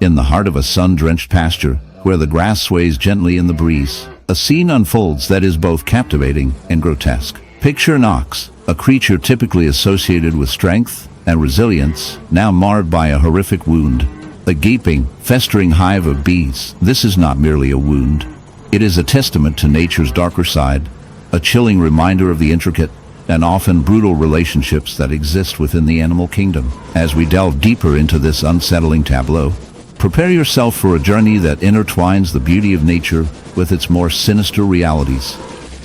in the heart of a sun-drenched pasture, where the grass sways gently in the breeze, a scene unfolds that is both captivating and grotesque. Picture an ox, a creature typically associated with strength and resilience, now marred by a horrific wound. A gaping, festering hive of bees. This is not merely a wound. It is a testament to nature's darker side, a chilling reminder of the intricate and often brutal relationships that exist within the animal kingdom. As we delve deeper into this unsettling tableau, prepare yourself for a journey that intertwines the beauty of nature with its more sinister realities.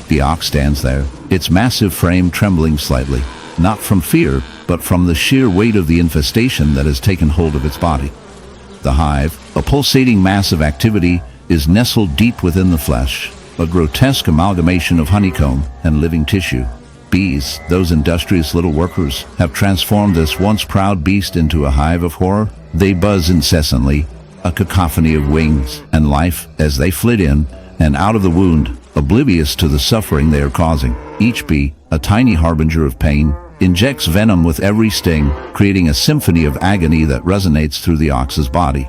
The ox stands there, its massive frame trembling slightly, not from fear, but from the sheer weight of the infestation that has taken hold of its body. The hive, a pulsating mass of activity, is nestled deep within the flesh, a grotesque amalgamation of honeycomb and living tissue. Bees, those industrious little workers, have transformed this once proud beast into a hive of horror. They buzz incessantly, a cacophony of wings and life as they flit in and out of the wound, oblivious to the suffering they are causing. Each bee, a tiny harbinger of pain, injects venom with every sting, creating a symphony of agony that resonates through the ox's body.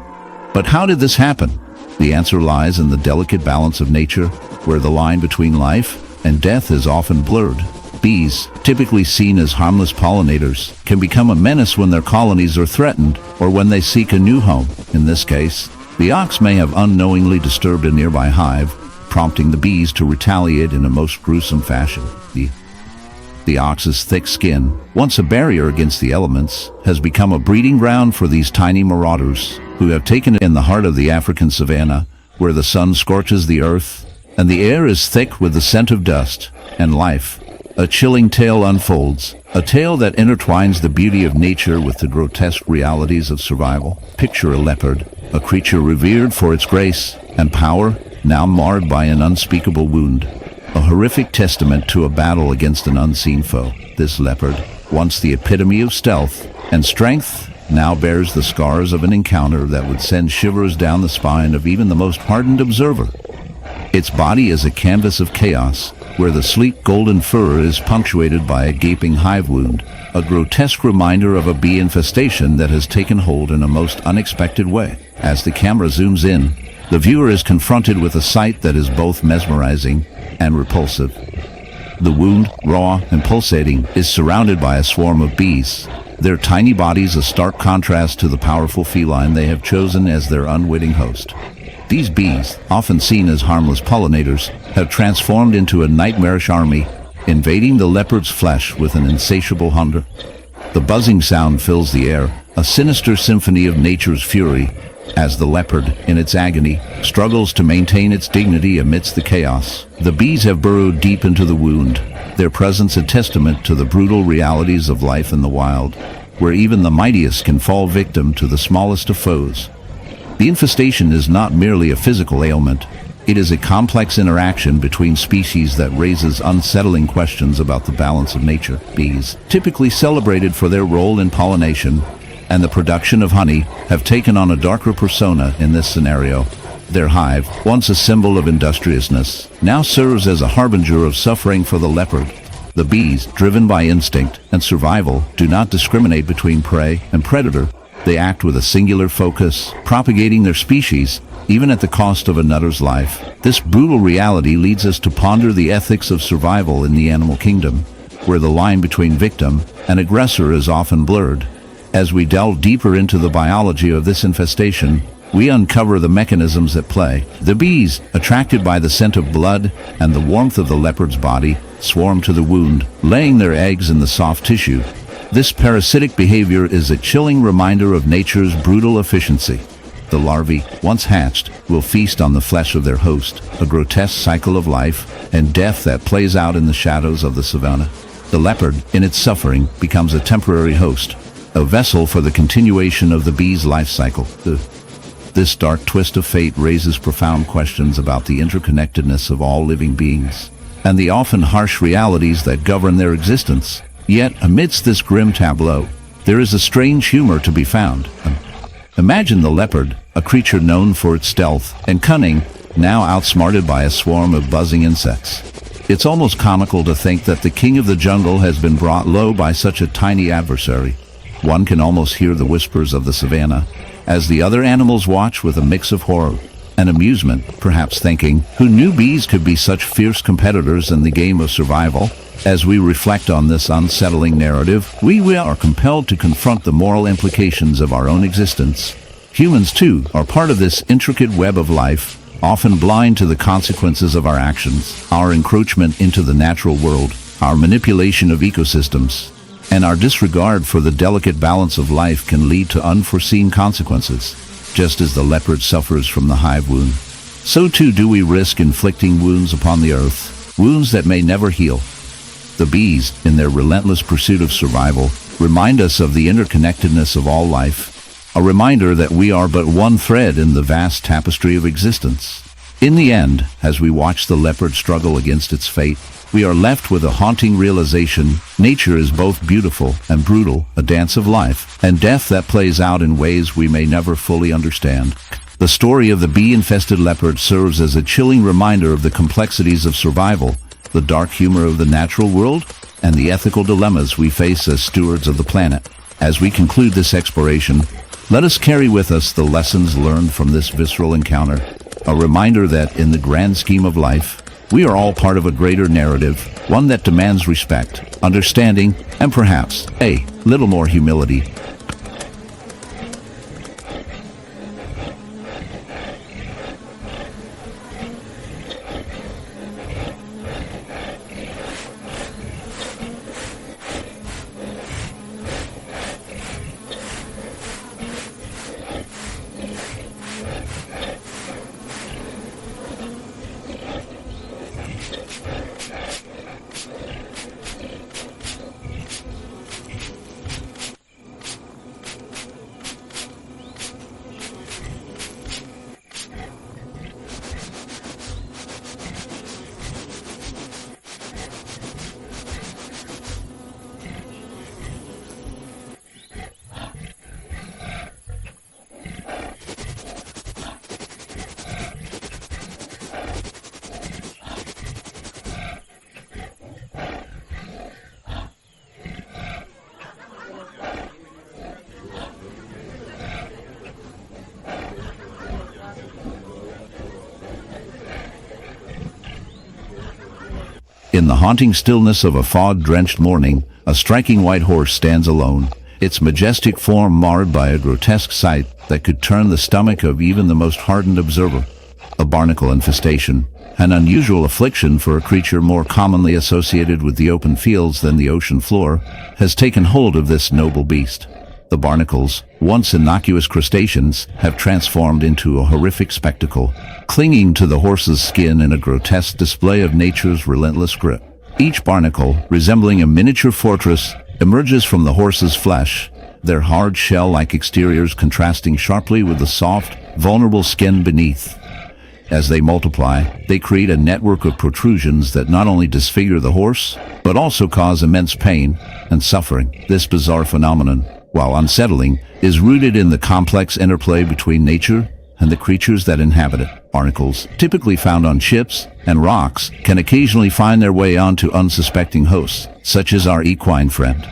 But how did this happen? The answer lies in the delicate balance of nature, where the line between life and death is often blurred. Bees, typically seen as harmless pollinators, can become a menace when their colonies are threatened or when they seek a new home. In this case, the ox may have unknowingly disturbed a nearby hive, prompting the bees to retaliate in a most gruesome fashion. The ox's thick skin, once a barrier against the elements, has become a breeding ground for these tiny marauders, who have taken it in the heart of the African savanna, where the sun scorches the earth, and the air is thick with the scent of dust and life. A chilling tale unfolds, a tale that intertwines the beauty of nature with the grotesque realities of survival. Picture a leopard, a creature revered for its grace and power, now marred by an unspeakable wound. A horrific testament to a battle against an unseen foe. This leopard, once the epitome of stealth and strength, now bears the scars of an encounter that would send shivers down the spine of even the most hardened observer. Its body is a canvas of chaos, where the sleek golden fur is punctuated by a gaping hive wound, a grotesque reminder of a bee infestation that has taken hold in a most unexpected way. As the camera zooms in, the viewer is confronted with a sight that is both mesmerizing and repulsive. The wound, raw and pulsating, is surrounded by a swarm of bees, their tiny bodies a stark contrast to the powerful feline they have chosen as their unwitting host. These bees, often seen as harmless pollinators, have transformed into a nightmarish army, invading the leopard's flesh with an insatiable hunger. The buzzing sound fills the air, a sinister symphony of nature's fury, as the leopard, in its agony, struggles to maintain its dignity amidst the chaos. The bees have burrowed deep into the wound, their presence a testament to the brutal realities of life in the wild, where even the mightiest can fall victim to the smallest of foes. The infestation is not merely a physical ailment. It is a complex interaction between species that raises unsettling questions about the balance of nature. Bees, typically celebrated for their role in pollination and the production of honey, have taken on a darker persona in this scenario. Their hive, once a symbol of industriousness, now serves as a harbinger of suffering for the leopard. The bees, driven by instinct and survival, do not discriminate between prey and predator. They act with a singular focus, propagating their species, even at the cost of another's life. This brutal reality leads us to ponder the ethics of survival in the animal kingdom, where the line between victim and aggressor is often blurred. As we delve deeper into the biology of this infestation, we uncover the mechanisms at play. The bees, attracted by the scent of blood and the warmth of the leopard's body, swarm to the wound, laying their eggs in the soft tissue. This parasitic behavior is a chilling reminder of nature's brutal efficiency. The larvae, once hatched, will feast on the flesh of their host, a grotesque cycle of life and death that plays out in the shadows of the savanna. The leopard, in its suffering, becomes a temporary host, a vessel for the continuation of the bee's life cycle. This dark twist of fate raises profound questions about the interconnectedness of all living beings and the often harsh realities that govern their existence. Yet, amidst this grim tableau, there is a strange humor to be found. Imagine the leopard, a creature known for its stealth and cunning, now outsmarted by a swarm of buzzing insects. It's almost comical to think that the king of the jungle has been brought low by such a tiny adversary. One can almost hear the whispers of the savanna, as the other animals watch with a mix of horror and amusement, perhaps thinking, who knew bees could be such fierce competitors in the game of survival? As we reflect on this unsettling narrative, we are compelled to confront the moral implications of our own existence. Humans, too, are part of this intricate web of life, often blind to the consequences of our actions, our encroachment into the natural world, our manipulation of ecosystems, and our disregard for the delicate balance of life can lead to unforeseen consequences. Just as the leopard suffers from the hive wound, so too do we risk inflicting wounds upon the earth, wounds that may never heal. The bees, in their relentless pursuit of survival, remind us of the interconnectedness of all life, a reminder that we are but one thread in the vast tapestry of existence. In the end, as we watch the leopard struggle against its fate, we are left with a haunting realization: nature is both beautiful and brutal, a dance of life and death that plays out in ways we may never fully understand. The story of the bee-infested leopard serves as a chilling reminder of the complexities of survival, the dark humor of the natural world, and the ethical dilemmas we face as stewards of the planet. As we conclude this exploration, let us carry with us the lessons learned from this visceral encounter, a reminder that in the grand scheme of life, we are all part of a greater narrative, one that demands respect, understanding, and perhaps a little more humility. In the haunting stillness of a fog-drenched morning, a striking white horse stands alone, its majestic form marred by a grotesque sight that could turn the stomach of even the most hardened observer. A barnacle infestation, an unusual affliction for a creature more commonly associated with the open fields than the ocean floor, has taken hold of this noble beast. The barnacles, once innocuous crustaceans, have transformed into a horrific spectacle, clinging to the horse's skin in a grotesque display of nature's relentless grip. Each barnacle, resembling a miniature fortress, emerges from the horse's flesh, their hard shell-like exteriors contrasting sharply with the soft, vulnerable skin beneath. As they multiply, they create a network of protrusions that not only disfigure the horse, but also cause immense pain and suffering. This bizarre phenomenon, while unsettling, is rooted in the complex interplay between nature and the creatures that inhabit it. Barnacles, typically found on ships and rocks, can occasionally find their way onto unsuspecting hosts, such as our equine friend.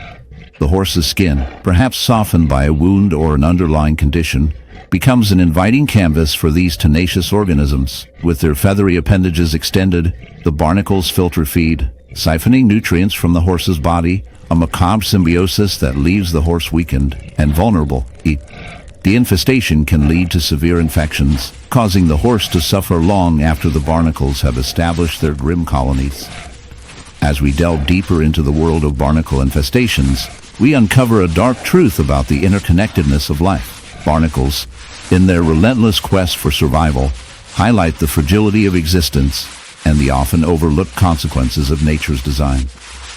The horse's skin, perhaps softened by a wound or an underlying condition, becomes an inviting canvas for these tenacious organisms. With their feathery appendages extended, the barnacles filter feed, siphoning nutrients from the horse's body, a macabre symbiosis that leaves the horse weakened and vulnerable. The infestation can lead to severe infections, causing the horse to suffer long after the barnacles have established their grim colonies. As we delve deeper into the world of barnacle infestations, we uncover a dark truth about the interconnectedness of life. Barnacles, in their relentless quest for survival, highlight the fragility of existence and the often overlooked consequences of nature's design.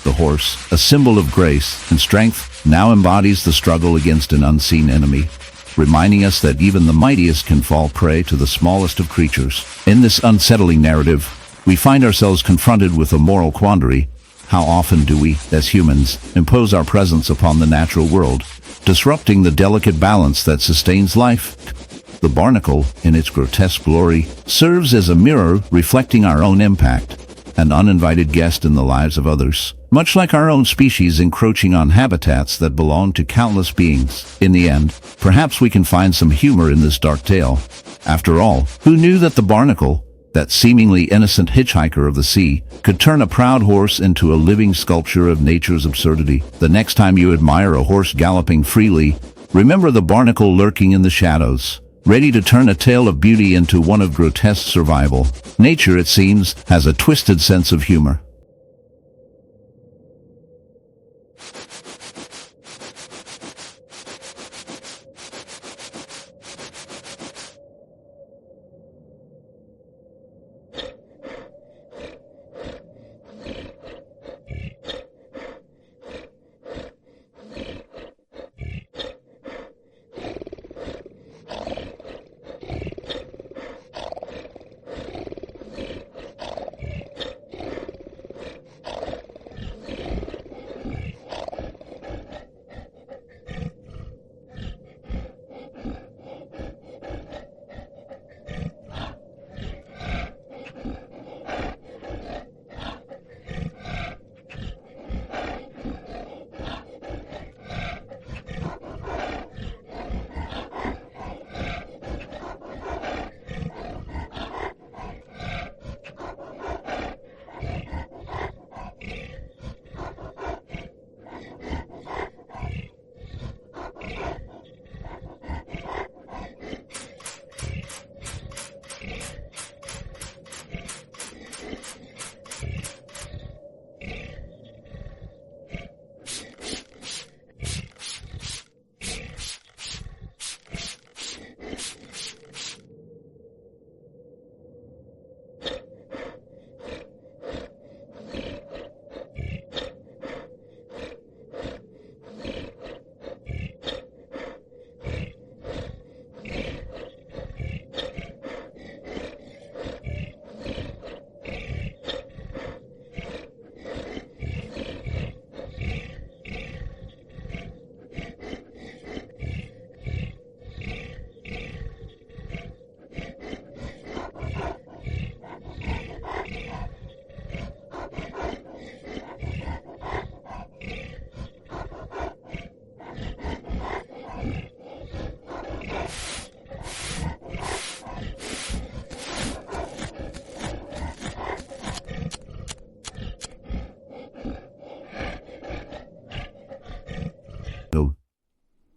The horse, a symbol of grace and strength, now embodies the struggle against an unseen enemy, reminding us that even the mightiest can fall prey to the smallest of creatures. In this unsettling narrative, we find ourselves confronted with a moral quandary. How often do we, as humans, impose our presence upon the natural world, disrupting the delicate balance that sustains life? The barnacle, in its grotesque glory, serves as a mirror reflecting our own impact, an uninvited guest in the lives of others. much like our own species encroaching on habitats that belong to countless beings. In the end, perhaps we can find some humor in this dark tale. After all, who knew that the barnacle, that seemingly innocent hitchhiker of the sea, could turn a proud horse into a living sculpture of nature's absurdity? The next time you admire a horse galloping freely, remember the barnacle lurking in the shadows, ready to turn a tale of beauty into one of grotesque survival. Nature, it seems, has a twisted sense of humor.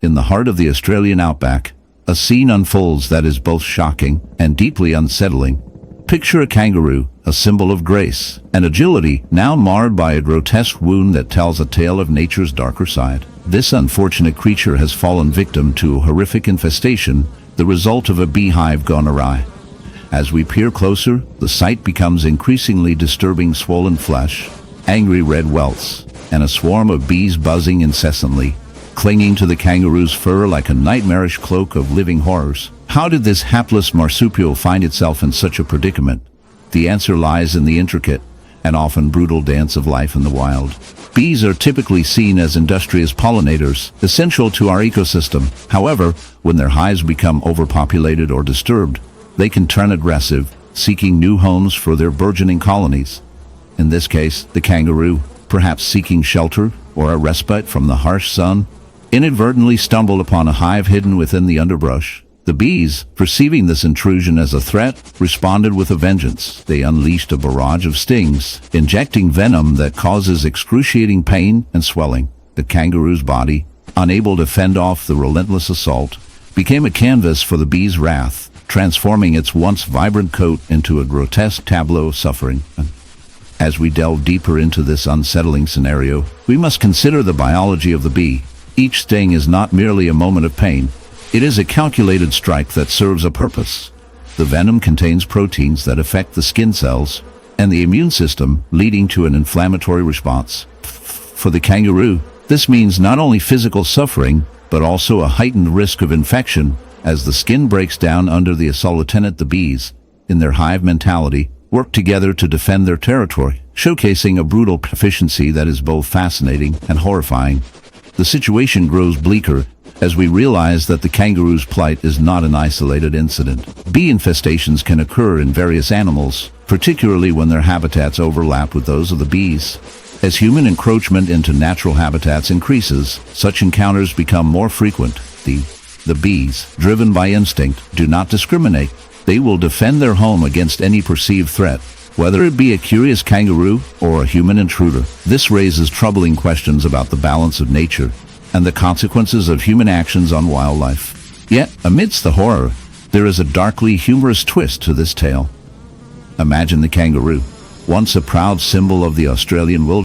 In the heart of the Australian outback, a scene unfolds that is both shocking and deeply unsettling. Picture a kangaroo, a symbol of grace and agility, now marred by a grotesque wound that tells a tale of nature's darker side. This unfortunate creature has fallen victim to a horrific infestation, the result of a beehive gone awry. As we peer closer, the sight becomes increasingly disturbing: swollen flesh, angry red welts, and a swarm of bees buzzing incessantly, clinging to the kangaroo's fur like a nightmarish cloak of living horrors. How did this hapless marsupial find itself in such a predicament? The answer lies in the intricate and often brutal dance of life in the wild. Bees are typically seen as industrious pollinators, essential to our ecosystem. However, when their hives become overpopulated or disturbed, they can turn aggressive, seeking new homes for their burgeoning colonies. In this case, the kangaroo, perhaps seeking shelter or a respite from the harsh sun, inadvertently stumbled upon a hive hidden within the underbrush. The bees, perceiving this intrusion as a threat, responded with a vengeance. They unleashed a barrage of stings, injecting venom that causes excruciating pain and swelling. The kangaroo's body, unable to fend off the relentless assault, became a canvas for the bees' wrath, transforming its once vibrant coat into a grotesque tableau of suffering. As we delve deeper into this unsettling scenario, we must consider the biology of the bee. Each sting is not merely a moment of pain. It is a calculated strike that serves a purpose. The venom contains proteins that affect the skin cells and the immune system, leading to an inflammatory response. For the kangaroo, this means not only physical suffering, but also a heightened risk of infection as the skin breaks down under the assault. The bees, in their hive mentality, work together to defend their territory, showcasing a brutal proficiency that is both fascinating and horrifying. The situation grows bleaker as we realize that the kangaroo's plight is not an isolated incident. Bee infestations can occur in various animals, particularly when their habitats overlap with those of the bees. As human encroachment into natural habitats increases, such encounters become more frequent. The bees, driven by instinct, do not discriminate. They will defend their home against any perceived threat, whether it be a curious kangaroo or a human intruder. This raises troubling questions about the balance of nature and the consequences of human actions on wildlife. Yet, amidst the horror, there is a darkly humorous twist to this tale. Imagine the kangaroo, once a proud symbol of the Australian wilderness,